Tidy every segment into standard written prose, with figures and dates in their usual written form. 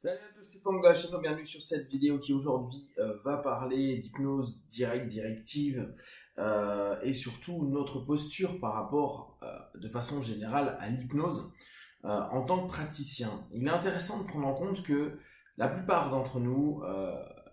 Salut à tous, c'est Franck de la chaîne, bienvenue sur cette vidéo qui aujourd'hui va parler d'hypnose directive et surtout notre posture par rapport de façon générale à l'hypnose en tant que praticien. Il est intéressant de prendre en compte que la plupart d'entre nous,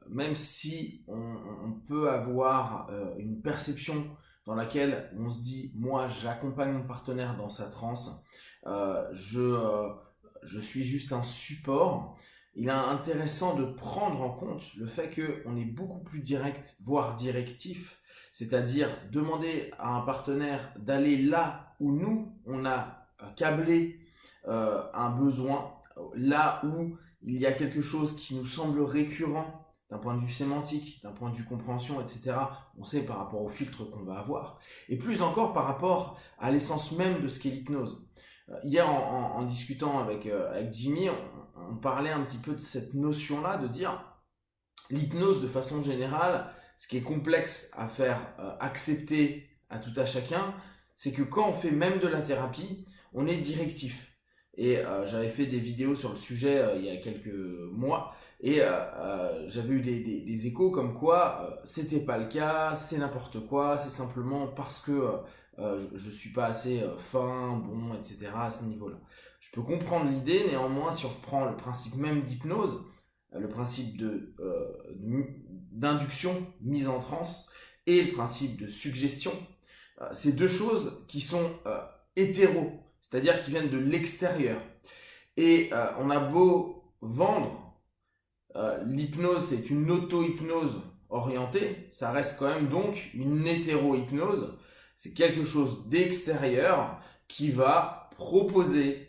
même si on peut avoir une perception dans laquelle on se dit moi j'accompagne mon partenaire dans sa transe, je suis juste un support. Il est intéressant de prendre en compte le fait qu'on est beaucoup plus direct, voire directif, c'est-à-dire demander à un partenaire d'aller là où nous, on a câblé un besoin, là où il y a quelque chose qui nous semble récurrent d'un point de vue sémantique, d'un point de vue compréhension, etc. On sait par rapport au filtre qu'on va avoir, et plus encore par rapport à l'essence même de ce qu'est l'hypnose. Hier, en discutant avec Jimmy, on parlait un petit peu de cette notion-là, de dire l'hypnose de façon générale, ce qui est complexe à faire accepter à tout à chacun, c'est que quand on fait même de la thérapie, on est directif. Et j'avais fait des vidéos sur le sujet il y a quelques mois, et j'avais eu des échos comme quoi c'était pas le cas, c'est n'importe quoi, c'est simplement parce que je suis pas assez fin, bon, etc. à ce niveau-là. Je peux comprendre l'idée, néanmoins, si on reprend le principe même d'hypnose, le principe d'induction, mise en transe, et le principe de suggestion, c'est deux choses qui sont hétéro, c'est-à-dire qui viennent de l'extérieur. Et on a beau vendre, l'hypnose c'est une auto-hypnose orientée, ça reste quand même donc une hétéro-hypnose, c'est quelque chose d'extérieur qui va proposer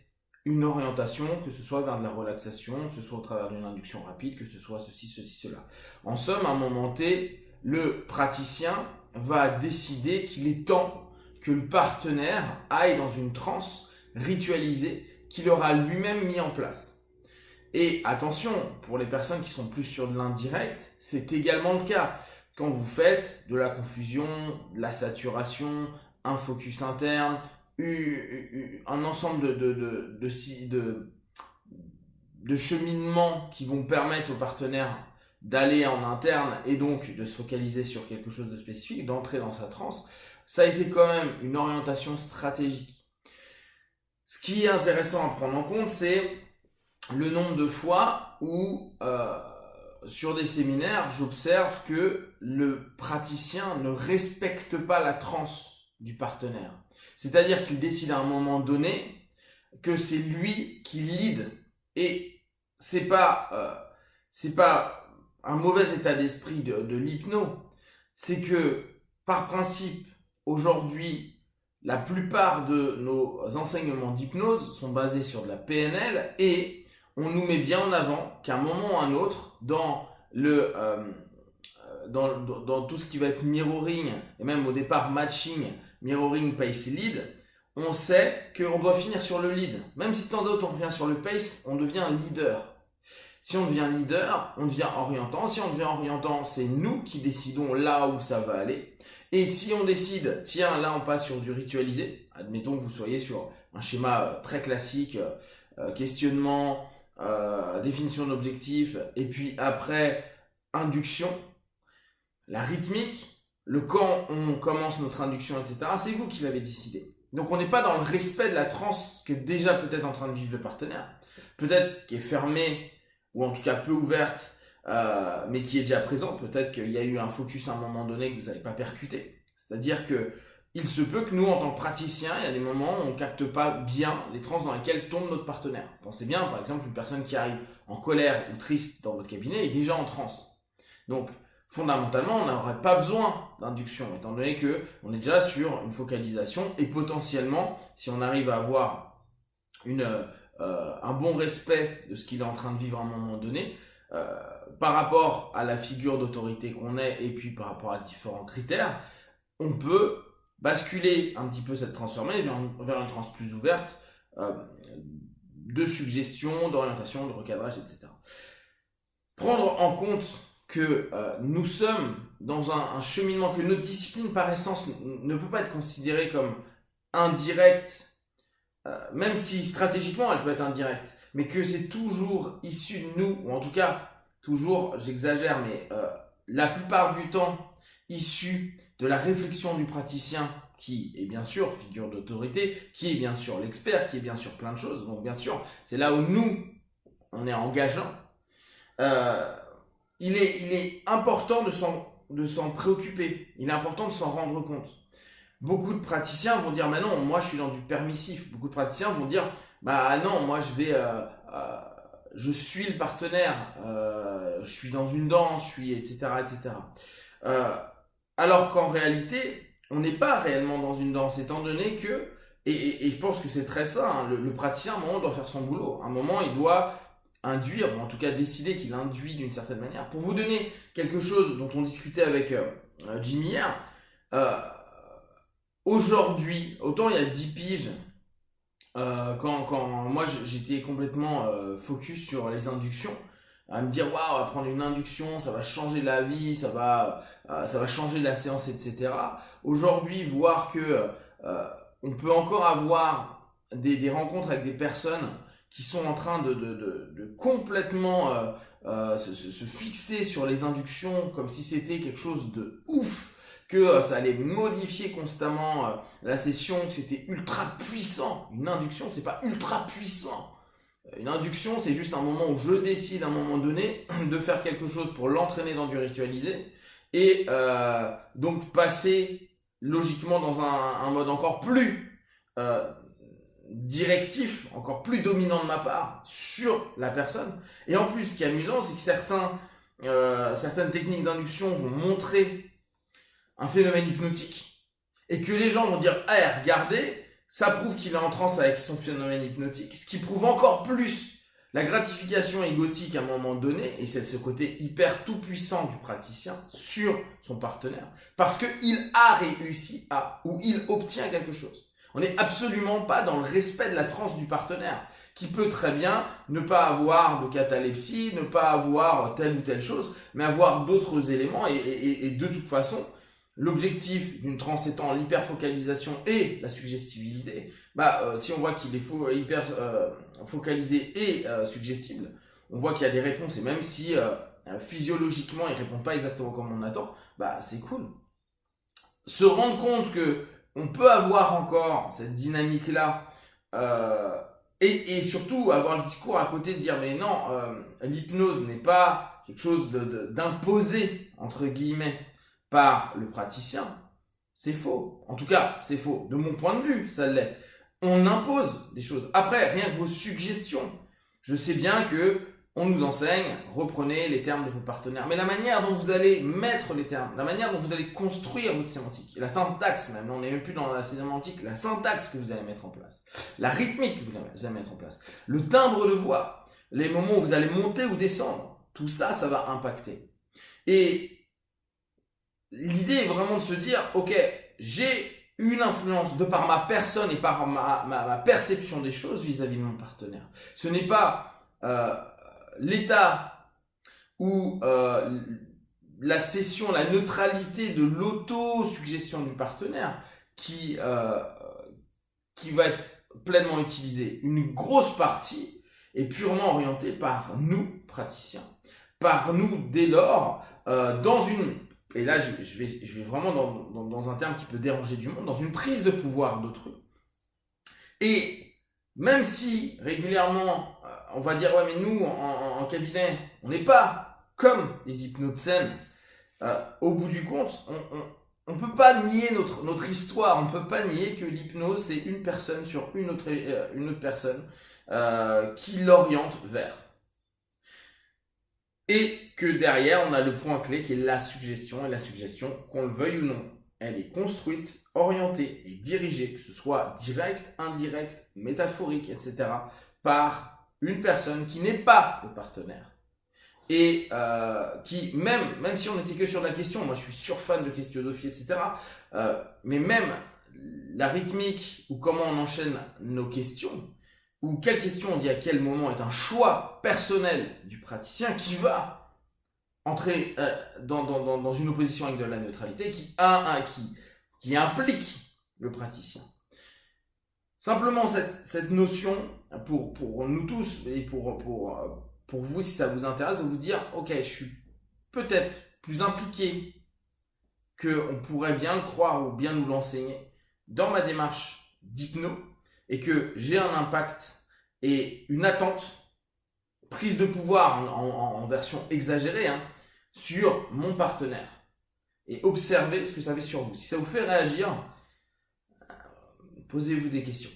une orientation, que ce soit vers de la relaxation, que ce soit au travers d'une induction rapide, que ce soit ceci, cela. En somme, à un moment T, le praticien va décider qu'il est temps que le partenaire aille dans une transe ritualisée qu'il aura lui-même mis en place. Et attention, pour les personnes qui sont plus sur de l'indirect, c'est également le cas. Quand vous faites de la confusion, de la saturation, un focus interne, un ensemble de cheminements qui vont permettre au partenaire d'aller en interne et donc de se focaliser sur quelque chose de spécifique, d'entrer dans sa transe, ça a été quand même une orientation stratégique. Ce qui est intéressant à prendre en compte, c'est le nombre de fois où sur des séminaires, j'observe que le praticien ne respecte pas la transe du partenaire. C'est-à-dire qu'il décide à un moment donné que c'est lui qui lead. Et c'est pas un mauvais état d'esprit de l'hypno. C'est que, par principe, aujourd'hui, la plupart de nos enseignements d'hypnose sont basés sur de la PNL et on nous met bien en avant qu'à un moment ou à un autre, dans tout ce qui va être mirroring, et même au départ matching, mirroring, pace et lead, on sait qu'on doit finir sur le lead. Même si de temps à autre on revient sur le pace, on devient leader. Si on devient leader, on devient orientant. Si on devient orientant, c'est nous qui décidons là où ça va aller. Et si on décide, tiens, là on passe sur du ritualisé, admettons que vous soyez sur un schéma très classique, questionnement, définition d'objectif, et puis après, induction, la rythmique, le quand on commence notre induction, etc., c'est vous qui l'avez décidé. Donc on n'est pas dans le respect de la transe que déjà peut-être en train de vivre le partenaire, peut-être qui est fermée, ou en tout cas peu ouverte, mais qui est déjà présente, peut-être qu'il y a eu un focus à un moment donné que vous n'avez pas percuté. C'est-à-dire que il se peut que nous, en tant que praticiens, il y a des moments où on ne capte pas bien les transes dans lesquelles tombe notre partenaire. Pensez bien, par exemple, une personne qui arrive en colère ou triste dans votre cabinet est déjà en transe. Donc, fondamentalement, on n'aurait pas besoin d'induction, étant donné qu'on est déjà sur une focalisation et potentiellement, si on arrive à avoir un bon respect de ce qu'il est en train de vivre à un moment donné, par rapport à la figure d'autorité qu'on est et puis par rapport à différents critères, on peut basculer un petit peu cette transformation vers une transe plus ouverte, de suggestion, d'orientation, de recadrage, etc. Prendre en compte que nous sommes dans un cheminement, que notre discipline par essence ne peut pas être considérée comme indirecte, même si stratégiquement elle peut être indirecte. mais que c'est toujours issu de nous, ou en tout cas, toujours, j'exagère, mais la plupart du temps, issu de la réflexion du praticien, qui est bien sûr figure d'autorité, qui est bien sûr l'expert, qui est bien sûr plein de choses, donc bien sûr, c'est là où nous, on est engageant. Il est important de s'en préoccuper, il est important de s'en rendre compte. Beaucoup de praticiens vont dire, bah non, moi je suis dans du permissif. Beaucoup de praticiens vont dire, bah non, moi je suis le partenaire, je suis dans une danse, je suis, etc., etc. Alors qu'en réalité, on n'est pas réellement dans une danse, étant donné que, et je pense que c'est très ça, hein, le praticien, à un moment, doit faire son boulot. À un moment, il doit induire, ou en tout cas décider qu'il induit d'une certaine manière. Pour vous donner quelque chose dont on discutait avec Jimmy hier, aujourd'hui, autant il y a 10 piges, quand moi j'étais complètement focus sur les inductions, à me dire waouh, on va prendre une induction, ça va changer la vie, ça va changer la séance, etc. Aujourd'hui, voir que on peut encore avoir des rencontres avec des personnes qui sont en train de complètement se fixer sur les inductions comme si c'était quelque chose de ouf, que ça allait modifier constamment la session, que c'était ultra puissant. Une induction, c'est pas ultra puissant. Une induction, c'est juste un moment où je décide à un moment donné de faire quelque chose pour l'entraîner dans du ritualisé et donc passer logiquement dans un mode encore plus directif, encore plus dominant de ma part sur la personne. Et en plus, ce qui est amusant, c'est que certaines techniques d'induction vont montrer un phénomène hypnotique et que les gens vont dire « Ah, regardez, ça prouve qu'il est en transe avec son phénomène hypnotique », ce qui prouve encore plus la gratification égotique à un moment donné, et c'est ce côté hyper tout-puissant du praticien sur son partenaire, parce qu'il a réussi à, ou il obtient quelque chose. On n'est absolument pas dans le respect de la transe du partenaire, qui peut très bien ne pas avoir de catalepsie, ne pas avoir telle ou telle chose, mais avoir d'autres éléments, et de toute façon, l'objectif d'une transe étant l'hyperfocalisation et la suggestibilité, si on voit qu'il est hyper focalisé et suggestible, on voit qu'il y a des réponses, et même si physiologiquement il ne répond pas exactement comme on attend, c'est cool. Se rendre compte que on peut avoir encore cette dynamique-là, et surtout avoir le discours à côté de dire mais non, l'hypnose n'est pas quelque chose d'imposé, entre guillemets, par le praticien, c'est faux. En tout cas, c'est faux. De mon point de vue, ça l'est. On impose des choses. Après, rien que vos suggestions. Je sais bien que on nous enseigne, reprenez les termes de vos partenaires. Mais la manière dont vous allez mettre les termes, la manière dont vous allez construire votre sémantique, la syntaxe même, on n'est même plus dans la sémantique, la syntaxe que vous allez mettre en place, la rythmique que vous allez mettre en place, le timbre de voix, les moments où vous allez monter ou descendre, tout ça, ça va impacter. Et l'idée est vraiment de se dire, ok, j'ai une influence de par ma personne et par ma perception des choses vis-à-vis de mon partenaire. Ce n'est pas l'état ou la cession, la neutralité de l'auto-suggestion du partenaire qui va être pleinement utilisée. Une grosse partie est purement orientée par nous, praticiens, par nous dès lors, dans une... Et là, je vais vraiment dans un terme qui peut déranger du monde, dans une prise de pouvoir d'autrui. Et même si régulièrement, on va dire, ouais, mais nous, en cabinet, on n'est pas comme les hypnotisaines, au bout du compte, on ne peut pas nier notre histoire, on ne peut pas nier que l'hypnose, c'est une personne sur une autre personne qui l'oriente vers. Et que derrière, on a le point clé qui est la suggestion. Et la suggestion, qu'on le veuille ou non, elle est construite, orientée et dirigée, que ce soit direct, indirect, métaphorique, etc., par une personne qui n'est pas le partenaire. Et qui, même si on n'était que sur la question, moi je suis surfan de questionnophie, etc., mais même la rythmique ou comment on enchaîne nos questions, ou quelle question on dit à quel moment est un choix personnel du praticien qui va entrer dans une opposition avec de la neutralité qui implique le praticien. Simplement cette notion, pour nous tous et pour vous si ça vous intéresse, de vous dire, ok, je suis peut-être plus impliqué qu'on pourrait bien le croire ou bien nous l'enseigner dans ma démarche d'hypno et que j'ai un impact et une attente, prise de pouvoir en version exagérée, hein, sur mon partenaire. Et observez ce que ça fait sur vous. Si ça vous fait réagir, posez-vous des questions.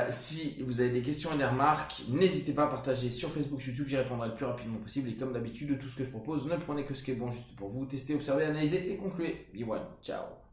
Si vous avez des questions et des remarques, n'hésitez pas à partager sur Facebook, YouTube, j'y répondrai le plus rapidement possible. Et comme d'habitude, de tout ce que je propose, ne prenez que ce qui est bon juste pour vous. Testez, observez, analysez et concluez. Be one. Ciao.